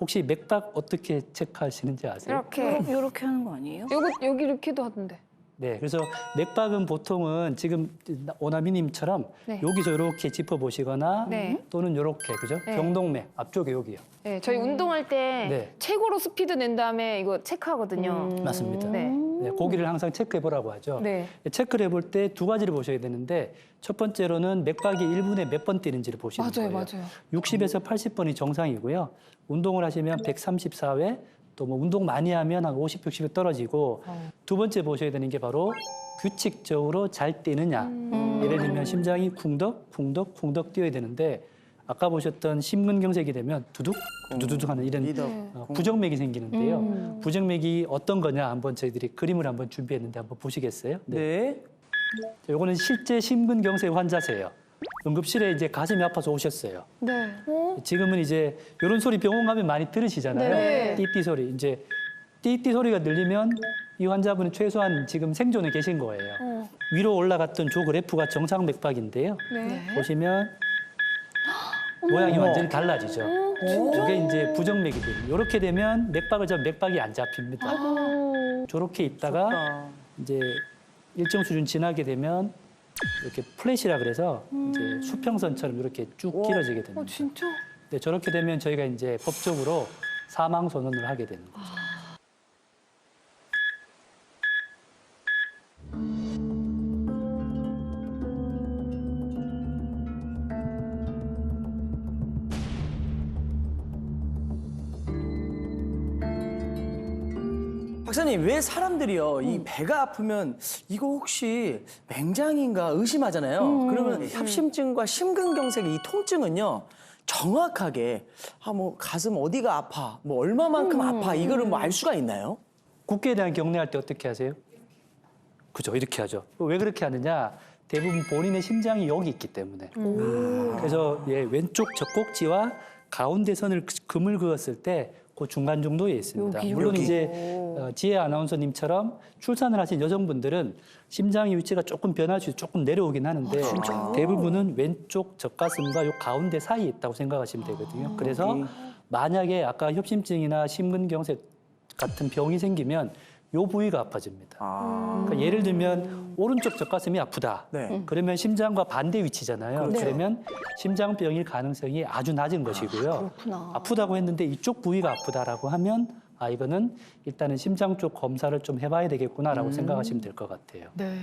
혹시 맥박 어떻게 체크하시는지 아세요? 이렇게 하는 거 아니에요? 여기 이렇게도 하던데. 네, 그래서 맥박은 보통은 지금 오나미님처럼 네. 여기서 이렇게 짚어보시거나 네. 또는 이렇게, 그죠? 네. 경동맥 앞쪽에 여기요. 네, 저희 운동할 때 네. 최고로 스피드 낸 다음에 이거 체크하거든요. 맞습니다. 네. 네, 고기를 항상 체크해 보라고 하죠. 네. 체크를 해볼 때 두 가지를 보셔야 되는데 첫 번째로는 맥박이 1분에 몇 번 뛰는지를 보시는 맞아요, 거예요. 맞아요. 60에서 80번이 정상이고요. 운동을 하시면 134회, 또 뭐 운동 많이 하면 한 50, 60에 떨어지고 두 번째 보셔야 되는 게 바로 규칙적으로 잘 뛰느냐. 예를 들면 심장이 쿵덕, 쿵덕, 쿵덕 뛰어야 되는데 아까 보셨던 심근경색이 되면 두둑, 두두둑 하는 이런 부정맥이 생기는데요. 부정맥이 어떤 거냐 한번 저희들이 그림을 한번 준비했는데 한번 보시겠어요? 네. 요거는 실제 심근경색 환자세요. 응급실에 이제 가슴이 아파서 오셨어요. 네. 지금은 이제 이런 소리 병원 가면 많이 들으시잖아요. 네. 띠띠 소리. 이제 띠띠 소리가 들리면 이 환자분은 최소한 지금 생존에 계신 거예요. 위로 올라갔던 조 그래프가 정상 맥박인데요. 네. 보시면 모양이 완전히 달라지죠. 이게 이제 부정맥이 돼요. 이렇게 되면 맥박을 잡으면 맥박이 안 잡힙니다. 저렇게 있다가 이제 일정 수준 지나게 되면 이렇게 플랫이라 그래서 이제 수평선처럼 이렇게 쭉 길어지게 됩니다. 진짜? 네, 저렇게 되면 저희가 이제 법적으로 사망 선언을 하게 되는 거죠. 박사님, 왜 사람들이요, 이 배가 아프면 이거 혹시 맹장인가 의심하잖아요. 그러면 협심증과 심근경색의 이 통증은요, 정확하게 뭐 가슴 어디가 아파, 뭐 얼마만큼 아파, 이거를 뭐 알 수가 있나요? 국기에 대한 경례할 때 어떻게 하세요? 그죠, 이렇게 하죠. 왜 그렇게 하느냐? 대부분 본인의 심장이 여기 있기 때문에. 그래서 왼쪽 젖꼭지와 가운데 선을 금을 그었을 때 그 중간 정도에 있습니다. 물론 이제 지혜 아나운서님처럼 출산을 하신 여성분들은 심장의 위치가 조금 변할 수 있고 조금 내려오긴 하는데 대부분은 왼쪽 젖가슴과 요 가운데 사이에 있다고 생각하시면 되거든요. 그래서 만약에 아까 협심증이나 심근경색 같은 병이 생기면 요 부위가 아파집니다. 그러니까 예를 들면 오른쪽 젖가슴이 아프다. 네. 그러면 심장과 반대 위치잖아요. 그러면 심장병일 가능성이 아주 낮은 것이고요. 아프다고 했는데 이쪽 부위가 아프다라고 하면 이거는 일단은 심장 쪽 검사를 좀 해봐야 되겠구나라고 생각하시면 될 것 같아요. 네.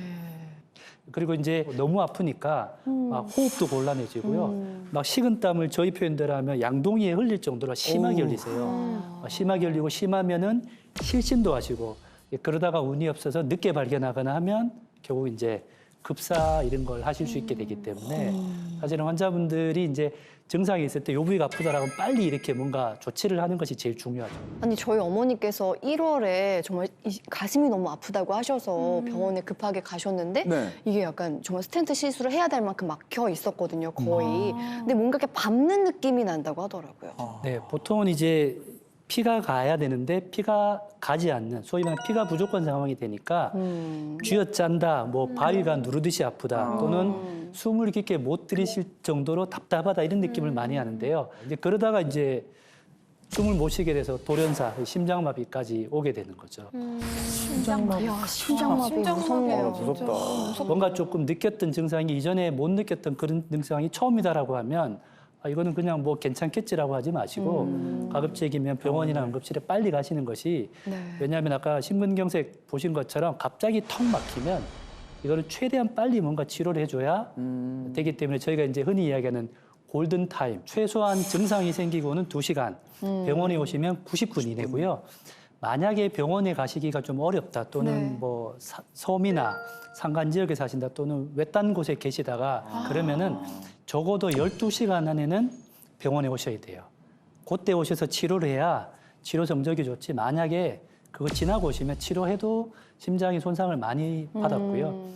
그리고 이제 너무 아프니까 막 호흡도 곤란해지고요. 막 식은땀을 저희 표현대로 하면 양동이에 흘릴 정도로 심하게 흘리세요. 심하게 흘리고 심하면은 실신도 하시고 그러다가 운이 없어서 늦게 발견하거나 하면 결국 이제 급사 이런 걸 하실 수 있게 되기 때문에 사실은 환자분들이 이제 증상이 있을 때 요 부위가 아프다라고 하면 빨리 이렇게 뭔가 조치를 하는 것이 제일 중요하죠. 아니 저희 어머니께서 1월에 정말 가슴이 너무 아프다고 하셔서 병원에 급하게 가셨는데 네. 이게 약간 정말 스텐트 시술을 해야 될 만큼 막혀 있었거든요, 거의. 근데 뭔가 이렇게 밟는 느낌이 난다고 하더라고요. 네, 보통은 이제 피가 가야 되는데 피가 가지 않는 소위 말하는 피가 부족한 상황이 되니까 쥐어짠다, 뭐 바위가 누르듯이 아프다 또는 숨을 깊게 못 들이실 정도로 답답하다 이런 느낌을 많이 하는데요. 이제 그러다가 이제 숨을 못 쉬게 돼서 돌연사, 심장마비까지 오게 되는 거죠. 심장마비 무섭네요. 무섭다. 뭔가 조금 느꼈던 증상이 이전에 못 느꼈던 그런 증상이 처음이다라고 하면 이거는 그냥 뭐 괜찮겠지라고 하지 마시고 가급적이면 병원이나 응급실에 빨리 가시는 것이 왜냐하면 아까 심근경색 보신 것처럼 갑자기 턱 막히면 이거를 최대한 빨리 뭔가 치료를 해줘야 되기 때문에 저희가 이제 흔히 이야기하는 골든타임, 최소한 증상이 생기고는 2시간, 병원에 오시면 90분 이내고요. 만약에 병원에 가시기가 좀 어렵다 또는 뭐 섬이나 산간 지역에 사신다 또는 외딴 곳에 계시다가 그러면은 적어도 12시간 안에는 병원에 오셔야 돼요. 그때 오셔서 치료를 해야 치료 성적이 좋지 만약에 그거 지나고 오시면 치료해도 심장이 손상을 많이 받았고요.